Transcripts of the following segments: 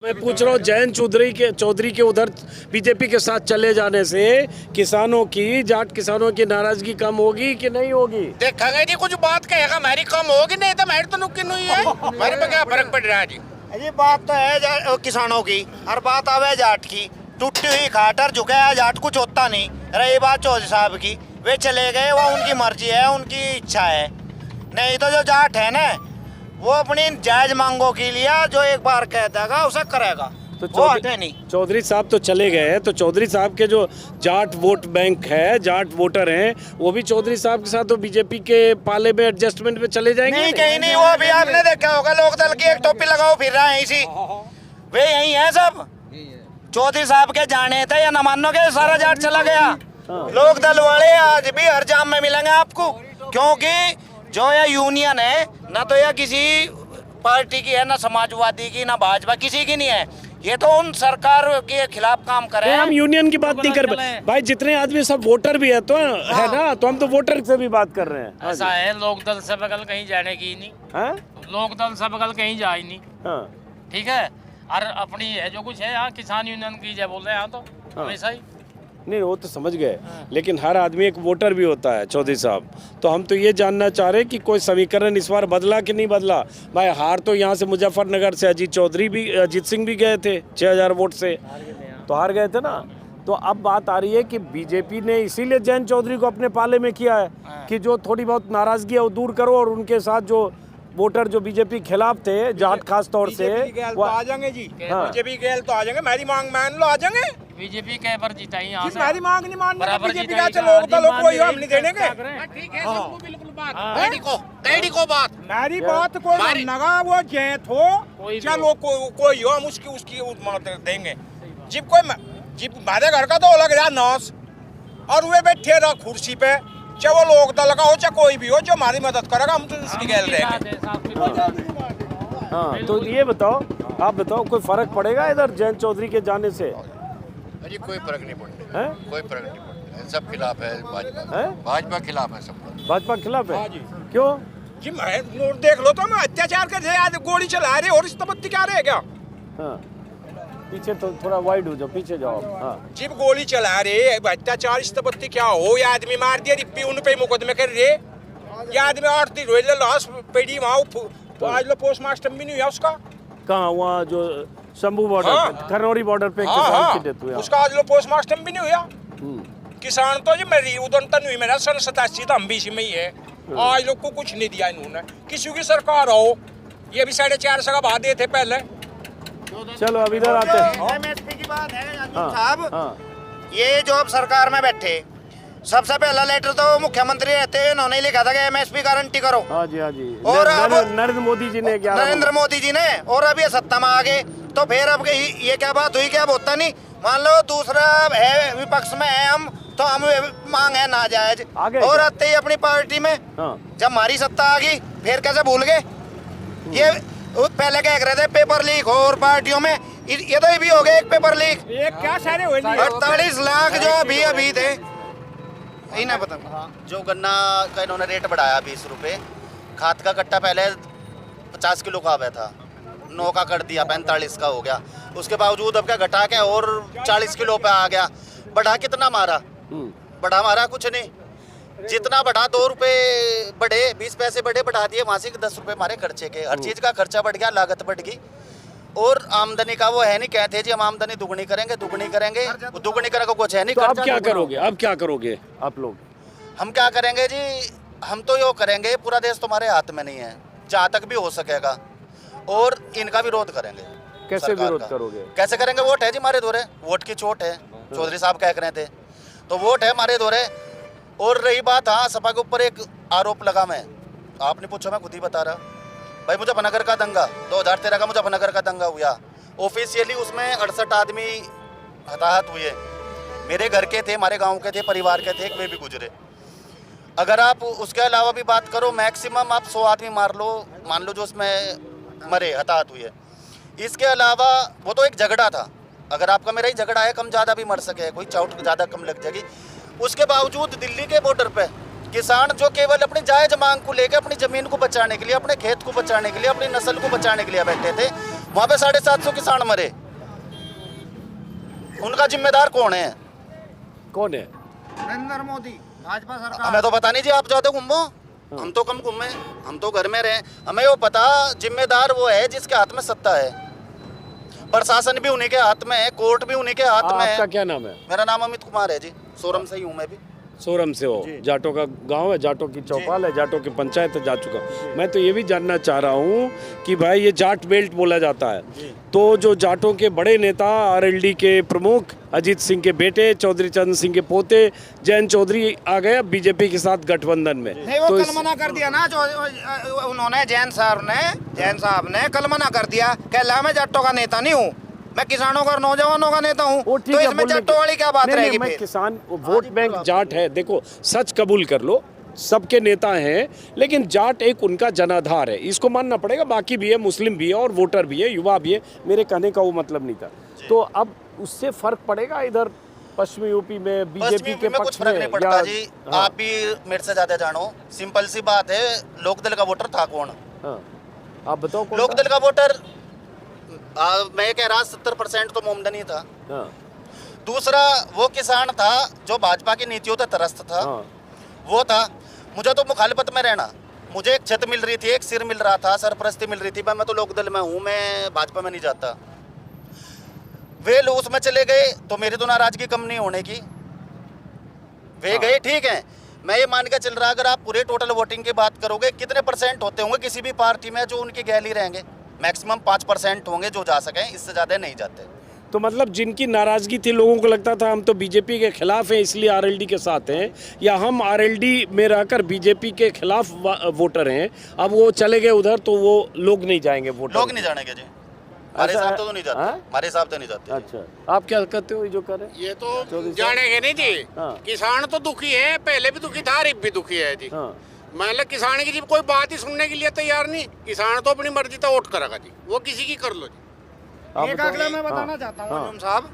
मैं पूछ रहा हूँ जयंत चौधरी के उधर बीजेपी के साथ चले जाने से किसानों की जाट किसानों की नाराजगी कम होगी कि नहीं होगी? देखा गया जी, कुछ बात कहेगा हमारी कम होगी, नहीं तो मेरी तो नुक्की नहीं है। हमारे पे क्या फर्क पड़ रहा है जी? ये बात तो है किसानों की, और बात आवे जाट की। टूटी हुई खाटर झुके है जाट, कुछ होता नहीं। रही बात चौधरी साहब की, वे चले गए, वो उनकी मर्जी है, उनकी इच्छा है। नहीं तो जो जाट है ना, वो अपनी जायज मांगों के लिए जो एक बार कह देगा उसे करेगा, तो वो हटे नहीं। चौधरी साहब तो चले गए हैं, तो चौधरी साहब के जो जाट वोट बैंक है, जाट वोटर हैं, वो भी चौधरी साहब के साथ तो बीजेपी के पाले में एडजस्टमेंट में चले जाएंगे? नहीं, कहीं नहीं। वो भी आपने देखा होगा, लोकदल की एक टोपी लगाओ फिर रहा है इसी, वे यही है सब। चौधरी साहब के जाने थे या न मानो के सारा जाट चला गया। लोकदल वाले आज भी हर जाम में मिलेंगे आपको, क्योंकि जो यह यूनियन है ना तो यह किसी पार्टी की है, ना समाजवादी की, ना भाजपा किसी की नहीं है। ये तो उन सरकार के खिलाफ काम कर रहे हैं। हम यूनियन की बात नहीं कर भाई, जितने आदमी सब वोटर भी है तो है ना, तो हम तो वोटर से भी बात कर रहे हैं। ऐसा है, लोकदल से बगल कहीं जाने की नहीं है, लोकदल से बगल कहीं जाए नहीं। हाँ। ठीक है, और अपनी है जो कुछ है यहाँ किसान यूनियन की जय बोल रहे हैं यहाँ तो हमेशा ही। नहीं वो तो समझ गए, लेकिन हर आदमी एक वोटर भी होता है चौधरी साहब। तो हम तो ये जानना चाह रहे हैं कि कोई समीकरण इस बार बदला कि नहीं बदला। भाई हार तो यहाँ से मुजफ्फरनगर से अजीत सिंह भी गए थे 6000 वोट से, तो हार गए थे ना। तो अब बात आ रही है कि बीजेपी ने इसीलिए जयंत चौधरी को अपने पाले में किया है कि जो थोड़ी बहुत नाराजगी है वो दूर करो, और उनके साथ जो वोटर जो बीजेपी खिलाफ थे, जाट खास तौर से, तो आ जाएंगे जी। बीजेपी के तो आ जाएंगे, मेरी मांग मान लो, आ जाएंगे। बीजेपी के पर जीता ही यहाँ से, मेरी मांग नहीं मान बराबर बीजेपी जीता का लोग कोई हम नहीं देंगे। ठीक है, बिल्कुल बात कैडी को बात मेरी बात कोई मानेगा, वो जैत हो चलो कोई हो, हम उसकी देंगे। जिप हमारे घर का तो अलग यार नौस, और वे बैठे रहा कुर्सी पे, चाहे वो लोकदल का हो चाहे कोई भी हो, जो हमारी मदद करेगा हम तो उसकी गैल रहेंगे। हाँ, तो ये बताओ, आप बताओ कोई फर्क पड़ेगा इधर जयंत चौधरी के जाने से? अरे कोई फर्क नहीं पड़ता है, कोई फर्क नहीं पड़ता, सब खिलाफ है भाजपा है? भाजपा खिलाफ है सब, भाजपा खिलाफ है। क्यों जी? मैं देख लो तो मैं अत्याचार कर रहे, आज गोली चला रहे और इस तबत्ती क्या रहे क्या? हाँ, पीछे तो थोड़ा वाइड हो जाओ, पीछे जाओ। हाँ, जिप गोली चला रहे, अत्याचार इस तबत्ती क्या हो? ये आदमी मार दिया, रिप्पी उन पे मुकदमे कर रहे, ये आदमी 8 दिन रोज लाश पड़ी वहाँ, आज लो पोस्टमार्टम भी नहीं हुआ उसका। कहाँ? वहाँ जो शंभू बॉर्डर, खरौरी बॉर्डर पे उसका आज लो पोस्टमार्टम भी नहीं हुआ। किसान तो जी मेरी उदन तन हुई, मेरा सन 87 तो हम भी इसी में ही है। आज लोग को कुछ नहीं दिया इन्होंने, किसी की सरकार हो, ये भी 4.5 का भाव देते पहले। चलो अब इधर आते हैं। एमएसपी की बात है साहब, ये जो अब सरकार में बैठे, सबसे पहला लेटर तो मुख्यमंत्री रहते हैं, उन्होंने लिखा था कि एमएसपी गारंटी करो। हाँ जी, हाँ जी। और नरेंद्र मोदी जी ने, नरेंद्र मोदी जी ने, और अब ये सत्ता में आ गए, तो फिर अब ये क्या बात हुई? क्या होता नहीं, मान लो दूसरा है विपक्ष में है हम, तो हम मांग है नाजायज, और आते ही अपनी पार्टी में जब हमारी सत्ता आ गई, फिर कैसे भूल गए? ये पहले क्या कह रहे थे पेपर लीक हो, और पार्टियों में ये तो भी हो गया एक पेपर लीक। एक क्या सारे 48 लाख जो अभी थे, यही ना पता। जो गन्ना का इन्होंने रेट बढ़ाया 20 रुपये, खाद का कट्टा पहले 50 किलो का आया था, 9 का कर दिया, 45 का हो गया। उसके बावजूद अब क्या घटा के और 40 किलो पे आ गया। बढ़ा कितना मारा? बढ़ा मारा कुछ नहीं, जितना बढ़ा 2 रुपये बढ़े, 20 पैसे बढ़े, बढ़ा दिए वहाँ से 10 रुपये हमारे खर्चे के। हर चीज़ का खर्चा बढ़ गया, लागत बढ़ गई, और आमदनी का वो है नहीं। कहते जी हम आमदनी दुगनी करेंगे, दुगनी करेंगे, वो दुगनी करने को कुछ है नहीं। तो अब क्या करोगे? अब क्या करोगे आप लोग? हम क्या करेंगे जी? हम तो यो करेंगे, पूरा देश तुम्हारे हाथ में नहीं है, जहाँ तक भी हो सकेगा, और इनका विरोध करेंगे। कैसे विरोध करोगे? कैसे करेंगे? वोट है जी हमारे दोरे, वोट की चोट है। चौधरी साहब कह रहे थे, तो वोट है हमारे दोरे। और रही बात, हाँ, सपा के ऊपर एक आरोप लगा, मैं आपने पूछा, मैं खुद ही बता रहा भाई। मुजफ्फरनगर का दंगा 2013 का मुजफ्फरनगर का दंगा हुआ, ऑफिशियली उसमें 68 आदमी हताहत हुए, मेरे घर के थे, हमारे गांव के थे, परिवार के थे, एक वे भी गुजरे। अगर आप उसके अलावा भी बात करो, मैक्सिमम आप 100 आदमी मार लो, मान लो जो उसमें मरे, हताहत हुए। इसके अलावा वो तो एक झगड़ा था, अगर आपका मेरा ही झगड़ा है, कम ज़्यादा भी मर सके, कोई चोट ज़्यादा कम लग जाएगी। उसके बावजूद दिल्ली के बॉर्डर पे किसान जो केवल अपनी जायज मांग को लेकर, अपनी ज़मीन को बचाने के लिए, अपने खेत को बचाने के लिए, अपनी नस्ल को बचाने के लिए बैठे थे, वहां पे 750 किसान मरे, उनका जिम्मेदार कौन है? कौन है? नरेंद्र मोदी, भाजपा सरकार। हमें तो पता नहीं जी, आप ज्यादा घूमो, हम तो कम घूमे, हम तो घर में रहे। हमें वो पता, जिम्मेदार वो है जिसके हाथ में सत्ता है, प्रशासन भी उन्हीं के हाथ में है, कोर्ट भी उन्हीं के हाथ में है। आपका क्या नाम है? मेरा नाम अमित कुमार है जी, सोरम से ही हूँ मैं भी। सोरम से हो? जाटों का गांव है, जाटों की चौपाल है, जाटों की पंचायत है, जा चुका। मैं तो ये भी जानना चाह रहा हूँ कि भाई ये जाट बेल्ट बोला जाता है, तो जो जाटों के बड़े नेता आरएलडी के प्रमुख अजीत सिंह के बेटे चौधरी चरण सिंह के पोते जयंत चौधरी आ गए बीजेपी के साथ गठबंधन में। नहीं, वो तो कल मना कर दिया ना, जो उन्होंने जैन साहब ने कल मना कर दिया, कहला मैं जाटों का नेता नहीं हूँ, मैं किसानों का और नौजवानों का नेता हूँ। वो ठीक तो है, इसमें बोलने जाटों वाली क्या बात नहीं, रहेगी? मैं फिर किसान वोट बैंक जाट है, देखो सच कबूल कर लो, सबके नेता हैं, लेकिन जाट एक उनका जनाधार है, इसको मानना पड़ेगा। बाकी भी है, मुस्लिम भी है और वोटर भी है, युवा भी है, मेरे कहने का वो मतलब नहीं था। तो अब उससे फर्क पड़ेगा इधर पश्चिमी यूपी में बीजेपी के में कुछ पक्ष फर्क में नहीं पड़ता या- जी। हाँ, आप भी मेरे से ज्यादा जानो, सिंपल सी बात है, लोकदल का वोटर था कौन? हाँ, आप बताओ कौन लोकदल का वोटर मैं कह रहा 70% तो मोमडन ही था। था? हाँ, दूसरा वो किसान था जो भाजपा की नीतियों से त्रस्त था, हाँ, वो था। मुझे तो मुखालिफत में रहना, मुझे एक छत मिल रही थी, एक सिर मिल रहा था, सरपरस्ती मिल रही थी, मैं तो लोकदल में हूँ, मैं भाजपा में नहीं जाता। वे लोग उसमें चले गए तो मेरी तो नाराजगी कम नहीं होने की। वे गए, ठीक है, मैं ये मान के चल रहा, अगर आप पूरे टोटल वोटिंग की बात करोगे, कितने परसेंट होते होंगे किसी भी पार्टी में जो उनकी गैली रहेंगे? मैक्सिमम 5% होंगे जो जा सकें, इससे ज़्यादा नहीं जाते। तो मतलब जिनकी नाराजगी थी, लोगों को लगता था हम तो बीजेपी के खिलाफ हैं इसलिए आरएलडी के साथ हैं, या हम आरएलडी में रहकर बीजेपी के खिलाफ वोटर हैं, अब वो चले गए उधर तो वो लोग नहीं जाएंगे वोटर? लोग नहीं जानेंगे जी, हमारे ऐसा हिसाब से तो नहीं जाते, हाँ? हमारे हिसाब से नहीं जाते। अच्छा, आप क्या कहते हो जो कर रहे हैं? ये तो चौधरी साहब? जानेंगे नहीं जी। हाँ। किसान तो दुखी है, पहले भी दुखी था, अब भी दुखी है जी। हाँ, मतलब किसान की जी कोई बात ही सुनने के लिए तैयार नहीं। किसान तो अपनी मर्जी तो वोट करेगा जी, वो किसी की कर लो जी। आप एक बताओ। अगला मैं बताना हाँ, चाहता हूँ हाँ। हुजूम साहब,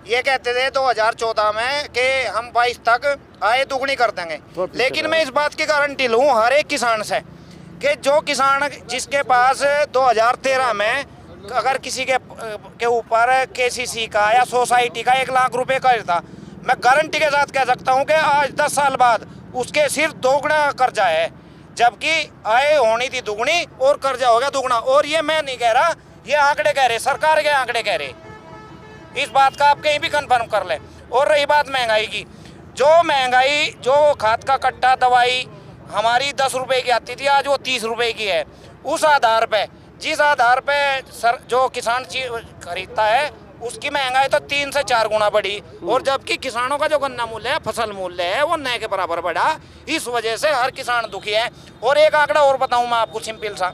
ये कहते थे 2014 में कि हम 22 तक आय दुगनी कर देंगे, 100% लेकिन मैं इस बात की गारंटी लूँ हर एक किसान से कि जो किसान जिसके पास 2013 में अगर किसी के ऊपर केसीसी का या सोसाइटी का 1 लाख रुपए कर्ज था, मैं गारंटी के साथ कह सकता हूँ कि आज 10 साल बाद उसके सिर्फ दोगुना कर्जा है, जबकि आय होनी थी दुगनी और कर्जा हो गया दुगना। और ये मैं नहीं कह रहा, ये आंकड़े कह रहे, सरकार के आंकड़े कह रहे, इस बात का आप कहीं भी कंफर्म कर लें। और रही बात महंगाई की, जो महंगाई, जो खाद का कट्टा दवाई हमारी 10 रुपए की आती थी, आज वो 30 रुपए की है। उस आधार पे, जिस आधार पे जो किसान चीज खरीदता है, उसकी महंगाई तो 3 से 4 गुना बढ़ी, और जबकि किसानों का जो गन्ना मूल्य है, फसल मूल्य है, वो नए के बराबर बढ़ा। इस वजह से हर किसान दुखी है। और एक आंकड़ा और बताऊं मैं आपको सिंपल सा,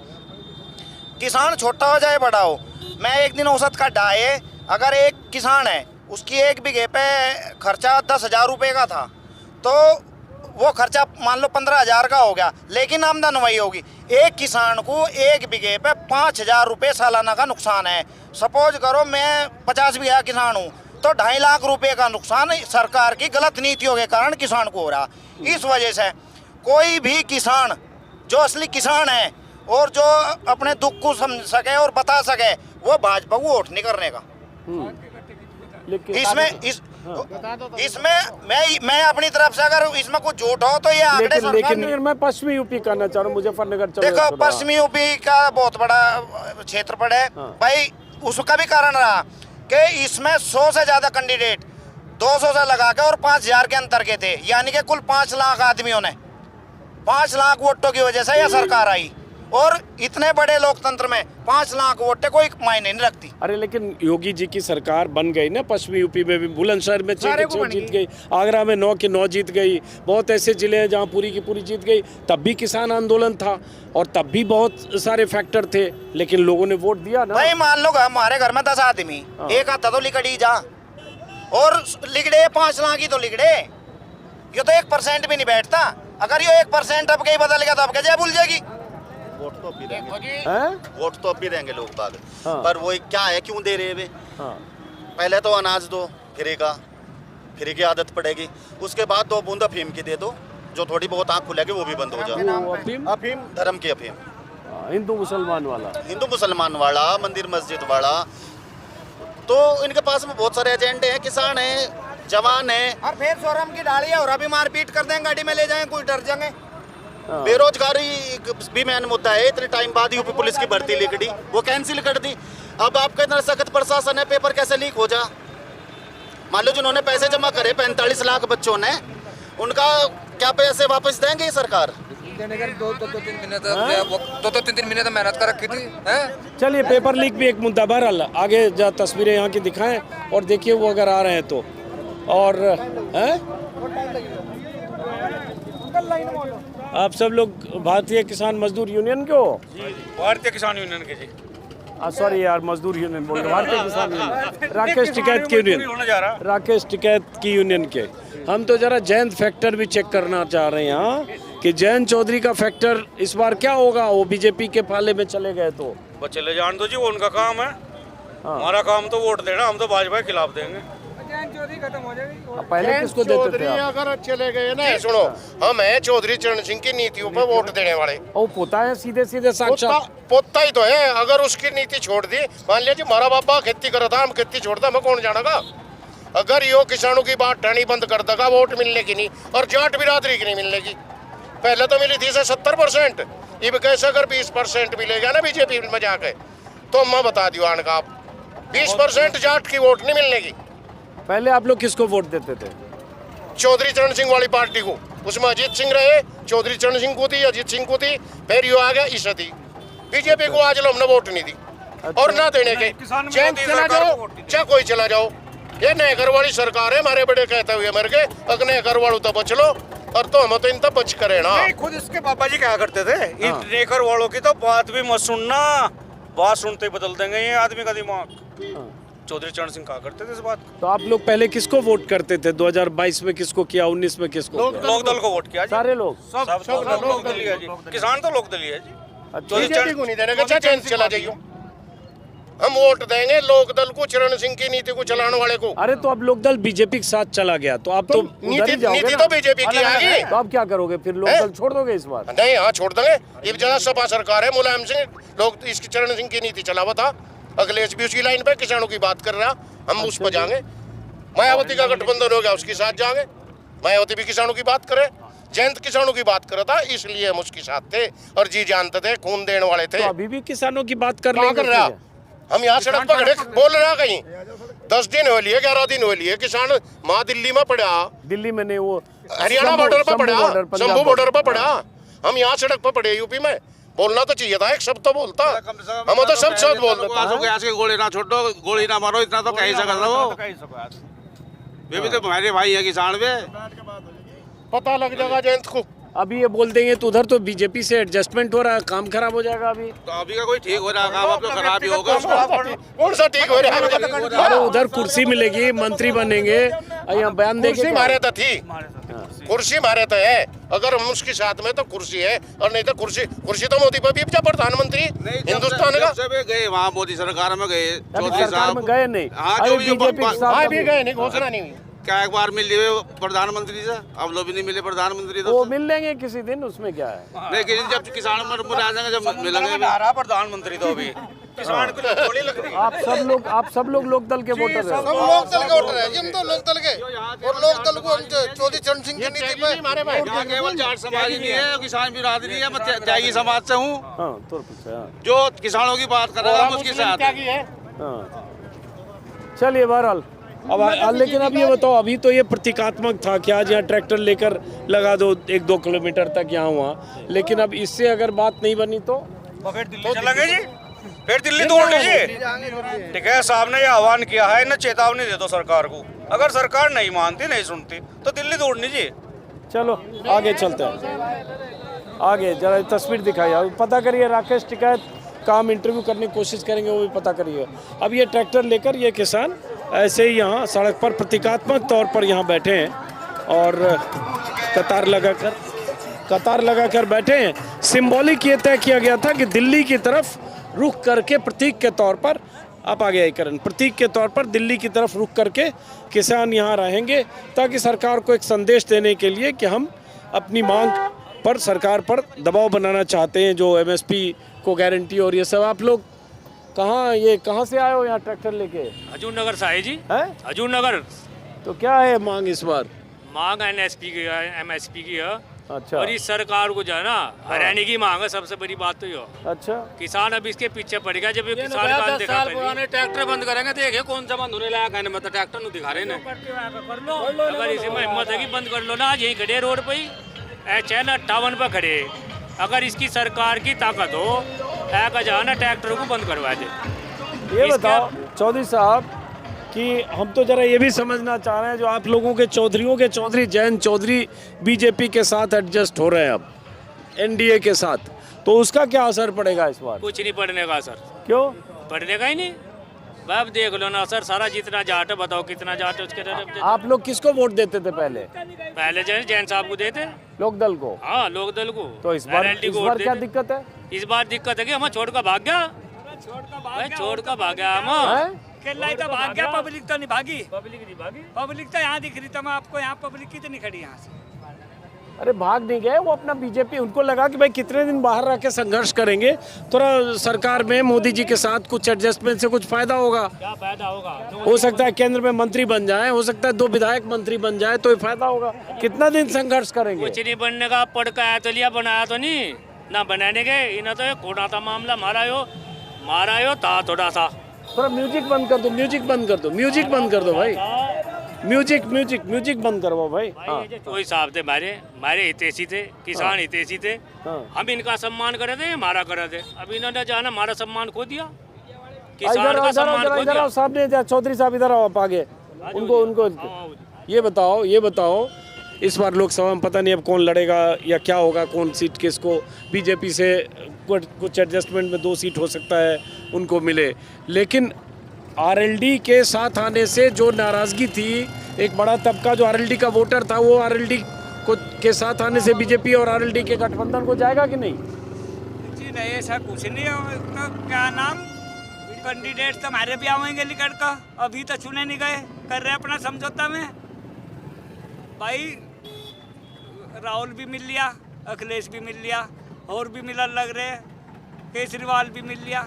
किसान छोटा हो चाहे बड़ा हो, मैं एक दिन औसत का डाए, अगर एक किसान है उसकी 1 बीघे पे खर्चा 10,000 रुपये का था, तो वो खर्चा मान लो 15,000 का हो गया, लेकिन आमदन वही होगी। एक किसान को 1 बीघे पे 5,000 रुपये सालाना का नुकसान है। सपोज करो मैं 50 बीघा किसान हूँ, तो 2.5 लाख रुपए का नुकसान सरकार की गलत नीतियों के कारण किसान को हो रहा। इस वजह से कोई भी किसान जो असली किसान है और जो अपने दुख को समझ सके और बता सके, वो भाजपा को वोट नहीं करने का। लेकिन इसमें मैं अपनी तरफ से अगर इसमें कुछ झूठ हो तो ये आंकड़े लेकिन मैं पश्चिमी यूपी कहना चाह रहा हूँ, मुजफ्फरनगर चलो देखो, थोड़ा। पश्चिमी यूपी का बहुत बड़ा क्षेत्रफल है हाँ। भाई। उसका भी कारण रहा कि इसमें 100 से ज्यादा कैंडिडेट 200 से लगा के और 5,000 के अंतर के थे, यानी कि कुल 5 लाख आदमियों ने 5 लाख वोटों की वजह से यह सरकार आई। और इतने बड़े लोकतंत्र में 5 लाख वोटें कोई मायने नहीं रखती। अरे लेकिन योगी जी की सरकार बन गई ना, पश्चिमी यूपी में भी बुलंदशहर में 6 के 6 जीत गई, आगरा में 9 के 9 जीत गई, बहुत ऐसे जिले हैं जहाँ पूरी की पूरी जीत गई। तब भी किसान आंदोलन था और तब भी बहुत सारे फैक्टर थे, लेकिन लोगों ने वोट दिया ना। भाई मान लो हमारे घर में 10 आदमी, एक आता तो लिकड़ी जा, और लिगड़े 5 लाख ही तो लिगड़े, ये तो 1% भी नहीं बैठता। अगर ये 1% अब कहीं बदल गया तो अब क्या भूल जाएगी? वोट तो अब भी देंगे, हैं? वोट तो अब भी देंगे लोग बाग। हाँ। पर वो क्या है, क्यों दे रहे हैं वे? हाँ, पहले तो अनाज दो, फ्री की आदत पड़ेगी, उसके बाद 2 बूंद अफीम की दे दो, जो थोड़ी बहुत आँख खुलेगी वो भी बंद हो जाए। वो अफीम? अफीम, धर्म की अफीम। हिंदू मुसलमान वाला, हिंदू मुसलमान वाला, मंदिर मस्जिद वाला। तो इनके पास में बहुत सारे एजेंडे हैं, किसान हैं, जवान हैं। और फिर शोरूम की डाली है और अभी मारपीट कर देंगे, गाड़ी में ले जाएंगे, कोई डर जाएंगे। बेरोजगारी भी मेन मुद्दा है। इतने टाइम बाद यूपी पुलिस की भर्ती लिख दी, वो कैंसिल कर दी। अब आपका इतना सख्त प्रशासन है, पेपर कैसे लीक हो जा। मान लो जिन्होंने पैसे जमा करे 45 लाख बच्चों ने, उनका क्या पैसे वापस देंगे ये सरकार? दो तीन महीने तो मेहनत कर रखी थी। चलिए पेपर लीक भी एक मुद्दा। बहरहाल आगे जा तस्वीरें यहाँ की दिखाएं और देखिए वो अगर आ रहे हैं तो। और हैं आप सब लोग भारतीय किसान मजदूर यूनियन के हो? भारतीय किसान यूनियन के जी। सॉरी यार, मजदूर यूनियन बोल रहे, भारतीय किसान यूनियन, राकेश टिकैत की यूनियन, राकेश टिकैत की यूनियन के। हम तो जरा जयंत फैक्टर भी चेक करना चाह रहे हैं यहाँ कि जयंत चौधरी का फैक्टर इस बार क्या होगा। वो बीजेपी के पाले में चले गए तो वो चले जान दो जी, वो उनका काम है। हमारा काम तो वोट देना, हम तो भाजपा के खिलाफ देंगे। पहले किसको देते थे आप? अगर चले गए ना, सुनो, हम है चौधरी चरण सिंह की नीतियों पर वोट देने वाले। वो पोता है सीधे सीधे साक्षात पोता ही तो है। अगर उसकी नीति छोड़ दी, मान लिया जी हमारा बाबा खेती कर रहा था, हम खेती छोड़ता, हमें कौन जानेगा। अगर यो किसानों की बात टाणी बंद कर देगा, वोट मिलने की नहीं, और जाट बिरादरी की नहीं मिलने की। पहले तो मिली थी 70%, अब कैसे अगर 20% मिलेगा ना बीजेपी में जाके, तो मैं बता दियो आने का, आप 20% जाट की वोट नहीं मिलने की। पहले आप लोग किसको वोट देते थे? चौधरी चरण सिंह वाली पार्टी को, उसमें अजीत सिंह रहे, चौधरी चरण सिंह को थी, अजीत सिंह को थी, फिर यो आ गया ईसा थी। बीजेपी को आज हमने वोट नहीं दी और ना देने के। चाहे चला जाओ, चाहे कोई चला जाओ, ये नए घर वाली सरकार है। हमारे बड़े कहते हुए मर गए, अगर नए घर वालों तो बच लो, और तो हम तो इन तब बच करे ना। खुद इसके पापा जी क्या करते थे, इन नेकर वालों की तो बात भी मत सुनना, बात सुनते ही बदल देंगे ये आदमी का दिमाग। चौधरी चरण सिंह कहा करते थे इस बात को। तो आप लोग पहले किसको वोट करते थे? 2022 में किसको किया, 19 में किसको किया? लोक दल को वोट किया जी। सारे लोग, सब लोक दल है जी। किसान तो लोक दल है जी। चौधरी चरण को नहीं देने का, चाहे चला जाइयो, हम वोट देंगे लोक दल को, चरण सिंह की नीति को चलाने वाले को। अरे तो अब लोकदल बीजेपी के साथ चला गया तो आप तो उधर ही जाओगे नीति ना? तो बीजेपी की आगे, तो आप क्या करोगे फिर? लोकदल छोड़ दोगे इस बार? नहीं, हाँ छोड़ देंगे। ये ज्यादा सपा सरकार है, मुलायम सिंह लोग इसकी चरण सिंह की नीति चलावा था, अखिलेश भी उसकी लाइन पे किसानों की बात कर रहा, हम उस पर जाएंगे। मायावती का गठबंधन हो गया, उसके साथ जाएंगे। मायावती भी किसानों की बात करे, जयंत किसानों की बात कर रहा था, इसलिए हम उसके साथ थे और जी जानते थे, खून देने वाले थे। तो अभी भी किसानों की बात कर कर रहा, हम यहाँ सड़क पर खड़े बोल रहा, कहीं 10 दिन हो लिए, 11 दिन हो लिए, किसान माँ दिल्ली में पड़ा, दिल्ली में नहीं, वो हरियाणा बॉर्डर पर पड़ा, शंभू बॉर्डर पर पड़ा, हम यहाँ सड़क पर पड़े यूपी में। बोलना तो चाहिए था, एक शब्द तो बोलता, हम तो सब शब्द बोल देते। गोली ना छोड़ो, गोली ना मारो, इतना तो कहीं सकता वो। वे भी तो हमारे भाई है किसान में, पता लग जाएगा जयंत को। अभी ये बोल देंगे तो उधर तो बीजेपी से एडजस्टमेंट हो रहा है, काम खराब हो जाएगा अभी। तो अभी का कोई ठीक हो रहा है, अब तो खराब ही होगा। कौन सा ठीक हो रहा है? अरे उधर कुर्सी मिलेगी, मंत्री बनेंगे, यहाँ बयान देंगे। कुर्सी मारे तो थी, कुर्सी मारे तो है, अगर हम उसके साथ में तो कुर्सी है, और नहीं तो कुर्सी तो मोदी पर भी प्रधानमंत्री हिंदुस्तान का। जब गए वहाँ मोदी सरकार में गए, चौधरी साहब में गए नहीं, अरे बीजेपी के साथ भी गए नहीं, घोषणा नहीं हुई। क्या एक बार मिल लिए प्रधानमंत्री से, अब लोग भी नहीं मिले प्रधानमंत्री तो वो मिल लेंगे किसी दिन, उसमें क्या है। लेकिन जब किसान आ जाएंगे, जब मिलेंगे प्रधानमंत्री तो अभी किसान को गोली लग रही है। आप सब लोग लोकदल के वोटर हैं। सब लोक दल के वोटर है, हम तो लोक दल के, और लोक दल को हम चौधरी चरण सिंह की नीति पे यहाँ केवल जाट समाज ही नहीं है, किसान बिरादरी है, मैं त्यागी समाज से हूँ, जो किसानों की बात कर रहा है उसके साथ। चलिए बहरहाल अब लेकिन अब ये बताओ, अभी तो ये प्रतीकात्मक था कि आज यहाँ ट्रैक्टर लेकर लगा दो 1-2 किलोमीटर तक यहाँ वहाँ, लेकिन अब इससे अगर बात नहीं बनी तो फिर दिल्ली चलेंगे जी, फिर दिल्ली तोड़ लीजिए। ठीक है, साहब ने ये आह्वान किया है, इन्हें चेतावनी दे दो सरकार को, अगर सरकार नहीं मानती, नहीं सुनती तो दिल्ली तोड़ लीजिए। चलो आगे चलते हैं, आगे जरा तस्वीर दिखाइए, पता करिए राकेश टिकैत का हम इंटरव्यू करने की कोशिश करेंगे, वो भी पता करिए। अब ये ट्रैक्टर लेकर ये किसान ऐसे ही यहाँ सड़क पर प्रतीकात्मक तौर पर यहाँ बैठे हैं और कतार लगाकर बैठे हैं। सिंबॉलिक ये तय किया गया था कि दिल्ली की तरफ रुख करके प्रतीक के तौर पर, आप आगे करण, प्रतीक के तौर पर दिल्ली की तरफ रुख करके किसान यहाँ रहेंगे, ताकि सरकार को एक संदेश देने के लिए कि हम अपनी मांग पर सरकार पर दबाव बनाना चाहते हैं, जो एमएसपी को गारंटी और ये सब। आप लोग कहाँ से आए हो यहाँ ट्रैक्टर लेके? हजूर नगर से आए जी। हैं? हजूर नगर। तो क्या है मांग इस बार? मांग एनएसपी की है, एमएसपी की है। अच्छा। और इस सरकार को जो है ना हरियाणा की मांग है, सबसे बड़ी बात तो ये। अच्छा। किसान अब इसके पीछे पड़ गया। जब ये किसान का 10 साल पुराने ट्रैक्टर बंद करेंगे, देखिए कौन सा बंद होने लायक है। मतलब ट्रैक्टर नहीं दिखा रहे ना, अगर इसी में हिम्मत है कि बंद कर लो ना, आज यहीं खड़े रोड पे ही HN 58 पे खड़े। अगर इसकी सरकार की ताकत हो, ना ट्रैक्टर को बंद करवा दे। ये बताओ चौधरी साहब कि हम तो जरा ये भी समझना चाह रहे हैं, जो आप लोगों के चौधरियों के चौधरी जयंत चौधरी बीजेपी के साथ एडजस्ट हो रहे हैं अब एनडीए के साथ, तो उसका क्या असर पड़ेगा इस बार? कुछ नहीं पड़ने का असर। क्यों पड़ने का ही नहीं? अब देख लो ना सर, सारा जितना जाट है, बताओ कितना जाट है उसके। आप लोग किसको वोट देते थे पहले? पहले जो है जैन साहब को देते, लोकदल को। हाँ, लोकदल को। तो इस बार क्या दिक्कत है? इस बार दिक्कत है कि हम छोड़ कर भाग गया। छोड़ कर भाग गया हम। तो भाग गया, पब्लिक तो नहीं भागी। पब्लिक तो यहाँ दिख रही था, मैं आपको यहाँ पब्लिक कितनी खड़ी यहाँ से। अरे भाग नहीं गए, वो अपना बीजेपी, उनको लगा कि भाई कितने दिन बाहर रह के संघर्ष करेंगे, थोड़ा सरकार में मोदी जी के साथ कुछ एडजस्टमेंट से कुछ फायदा होगा। क्या फायदा होगा? हो सकता है केंद्र में मंत्री बन जाए, हो सकता है 2 विधायक मंत्री बन जाए, तो फायदा होगा। कितना दिन संघर्ष करेंगे? कुछ नहीं बनने का। पढ़ के आया तो लिया, बनाया तो नहीं ना, बनाने के इन्हें तो खोटा था मामला। मारा हो था थोड़ा सा। थोड़ा म्यूजिक बंद कर दो, म्यूजिक बंद कर दो, म्यूजिक बंद कर दो भाई, म्यूजिक बंद करवाओ भाई। हाँ। वही साहब थे, हमारे हितैषी थे, किसान हितैषी थे। हम इनका सम्मान करे थे, हमारा करे थे। अब इन्होंने जाना हमारा सम्मान खो दिया, किसान का सम्मान खो दिया। सामने चौधरी साहब इधर आओ, आप आगे उनको ये बताओ इस बार लोकसभा में पता नहीं अब कौन लड़ेगा या क्या होगा, कौन सीट किसको? बीजेपी से कुछ एडजस्टमेंट में 2 सीट हो सकता है उनको मिले, लेकिन आरएलडी के साथ आने से जो नाराजगी थी, एक बड़ा तबका जो आरएलडी का वोटर था, वो आरएलडी को के साथ आने से बीजेपी और आरएलडी के गठबंधन को जाएगा कि नहीं? जी नहीं, ऐसा कुछ नहीं है। तो क्या नाम कैंडिडेट तो हमारे भी आवेंगे निकट का, अभी तो चुने नहीं गए, कर रहे अपना समझौता में। भाई राहुल भी मिल लिया, अखिलेश भी मिल लिया, और भी मिलने लग रहे, केजरीवाल भी मिल लिया।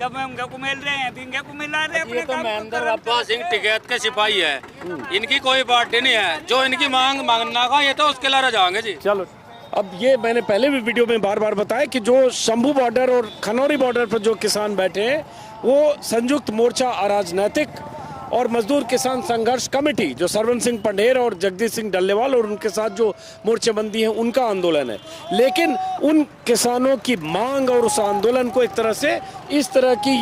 जब हम को मिल रहे हैं, बिंगे को मिला रहे अपने काम। महेंद्र अब्बा सिंह टिकैत के सिपाही है, इनकी कोई पार्टी नहीं है। जो इनकी मांगना का ये तो उसके लिए जाएंगे जी। चलो, अब ये मैंने पहले भी वीडियो में बार बताया कि जो शंभू बॉर्डर और खनौरी बॉर्डर पर जो किसान बैठे हैं, वो संयुक्त मोर्चा अराजनैतिक और मजदूर किसान संघर्ष कमेटी, जो सरवन सिंह पंढेर और जगदीश सिंह डल्लेवाल और उनके साथ जो मोर्चेबंदी है, उनका आंदोलन है। लेकिन उन किसानों की मांग और उस आंदोलन को एक तरह से इस तरह की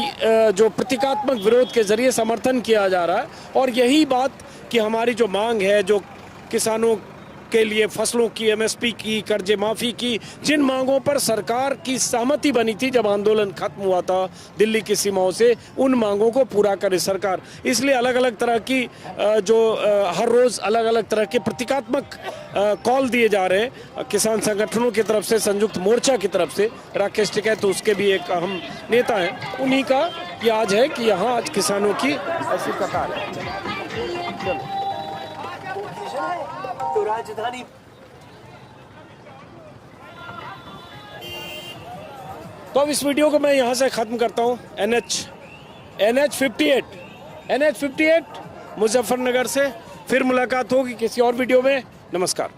जो प्रतीकात्मक विरोध के जरिए समर्थन किया जा रहा है। और यही बात कि हमारी जो मांग है, जो किसानों के लिए फसलों की एमएसपी की, कर्जे माफी की, जिन मांगों पर सरकार की सहमति बनी थी जब आंदोलन खत्म हुआ था दिल्ली की सीमाओं से, उन मांगों को पूरा करे सरकार। इसलिए अलग अलग तरह की हर रोज अलग अलग तरह के प्रतीकात्मक कॉल दिए जा रहे हैं किसान संगठनों की तरफ से, संयुक्त मोर्चा की तरफ से। राकेश टिकैत तो उसके भी एक अहम नेता हैं, उन्हीं का ये आज है कि यहाँ आज किसानों की ऐसी कतार है। चलो, तो राजधानी तो अब इस वीडियो को मैं यहां से खत्म करता हूं। NH 58 मुजफ्फरनगर से फिर मुलाकात होगी किसी और वीडियो में। नमस्कार।